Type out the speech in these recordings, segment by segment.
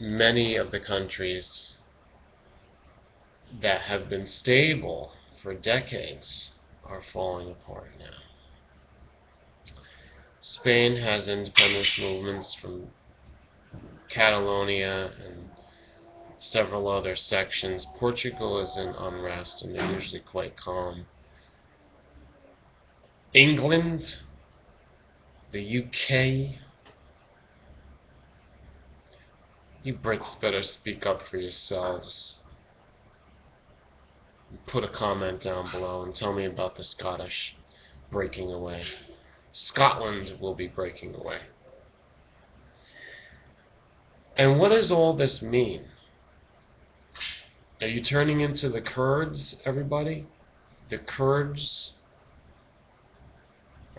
many of the countries that have been stable for decades are falling apart now. Spain has independence movements from Catalonia and several other sections. Portugal is in unrest, and they're usually quite calm. England, the UK, you Brits better speak up for yourselves. Put a comment down below and tell me about the Scottish breaking away. Scotland will be breaking away. And what does all this mean? Are you turning into the Kurds, everybody? The Kurds?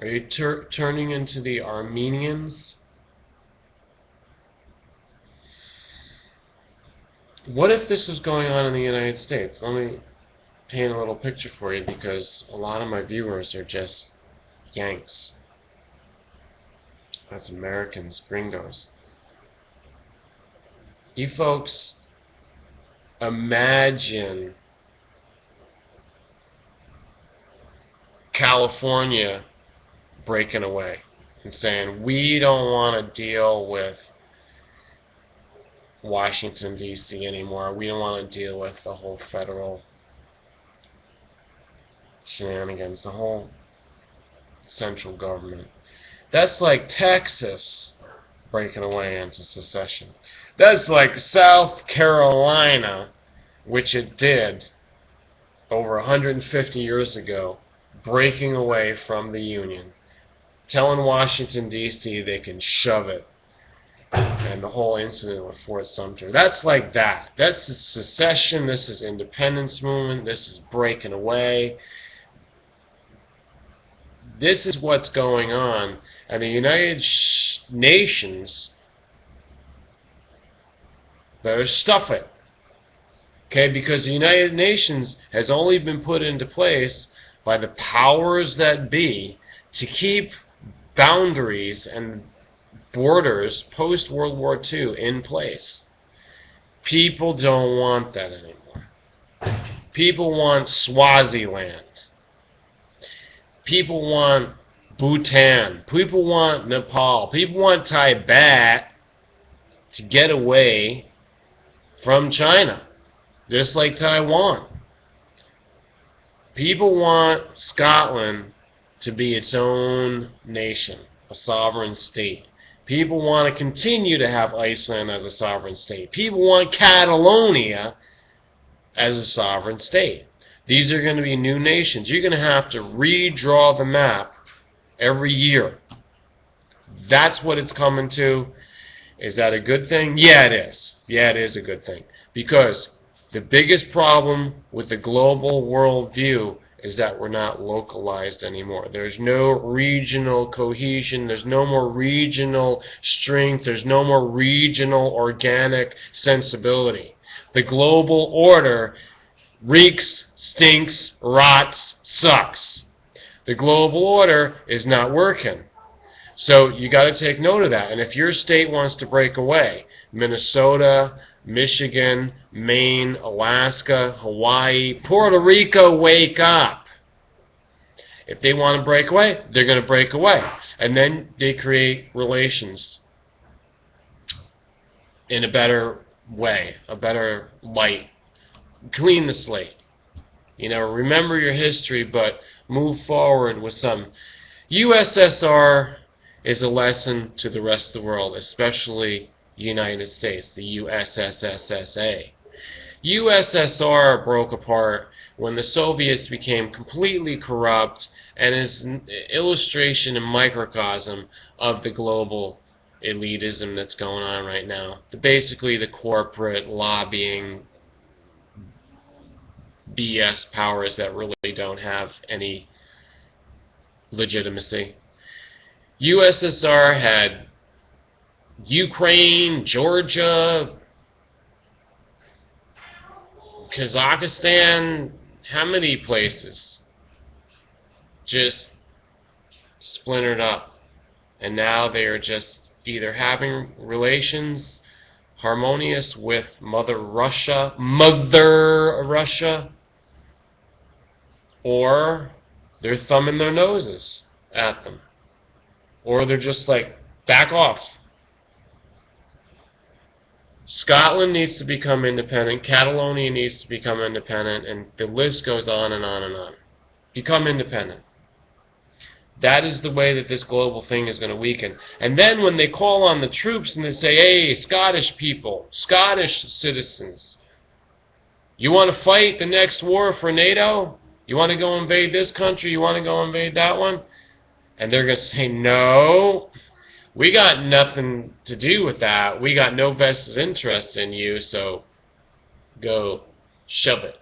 Are you turning into the Armenians? What if this was going on in the United States? Let me paint a little picture for you, because a lot of my viewers are just Yanks. That's Americans, gringos. You folks, imagine California breaking away and saying, we don't want to deal with Washington, D.C. anymore. We don't want to deal with the whole federal shenanigans, the whole central government. That's like Texas breaking away into secession. That's like South Carolina, which it did over 150 years ago, breaking away from the Union, telling Washington, D.C. they can shove it, and the whole incident with Fort Sumter. That's like that. That's secession. This is independence movement. This is breaking away. This is what's going on, and the United Nations better stuff it. Okay, because the United Nations has only been put into place by the powers that be to keep boundaries and borders post-World War II in place. People don't want that anymore. People want Swaziland. People want Bhutan. People want Nepal. People want Tibet to get away from China, just like Taiwan. People want Scotland to be its own nation, a sovereign state. People want to continue to have Iceland as a sovereign state. People want Catalonia as a sovereign state. These are going to be new nations. You're going to have to redraw the map every year. That's what it's coming to. Is that a good thing? Yeah, it is. Yeah, it is a good thing. Because the biggest problem with the global worldview is that we're not localized anymore. There's no regional cohesion. There's no more regional strength. There's no more regional organic sensibility. The global order reeks, stinks, rots, sucks. The global order is not working. So you got to take note of that. And if your state wants to break away, Minnesota, Michigan, Maine, Alaska, Hawaii, Puerto Rico, wake up. If they want to break away, they're going to break away. And then they create relations in a better way, a better light. Clean the slate. You know, remember your history, but move forward with some. USSR is a lesson to the rest of the world, especially United States, the USSSA. USSR broke apart when the Soviets became completely corrupt and is an illustration and microcosm of the global elitism that's going on right now. Basically the corporate lobbying BS powers that really don't have any legitimacy. USSR had Ukraine, Georgia, Kazakhstan, how many places just splintered up, and now they are just either having relations harmonious with Mother Russia, or they're thumbing their noses at them, or they're just like, back off. Scotland needs to become independent, Catalonia needs to become independent, and the list goes on and on and on. Become independent. That is the way that this global thing is going to weaken. And then when they call on the troops and they say, hey, Scottish people, Scottish citizens, you want to fight the next war for NATO? You want to go invade this country? You want to go invade that one? And they're going to say, no, we got nothing to do with that. We got no vested interest in you, so go shove it.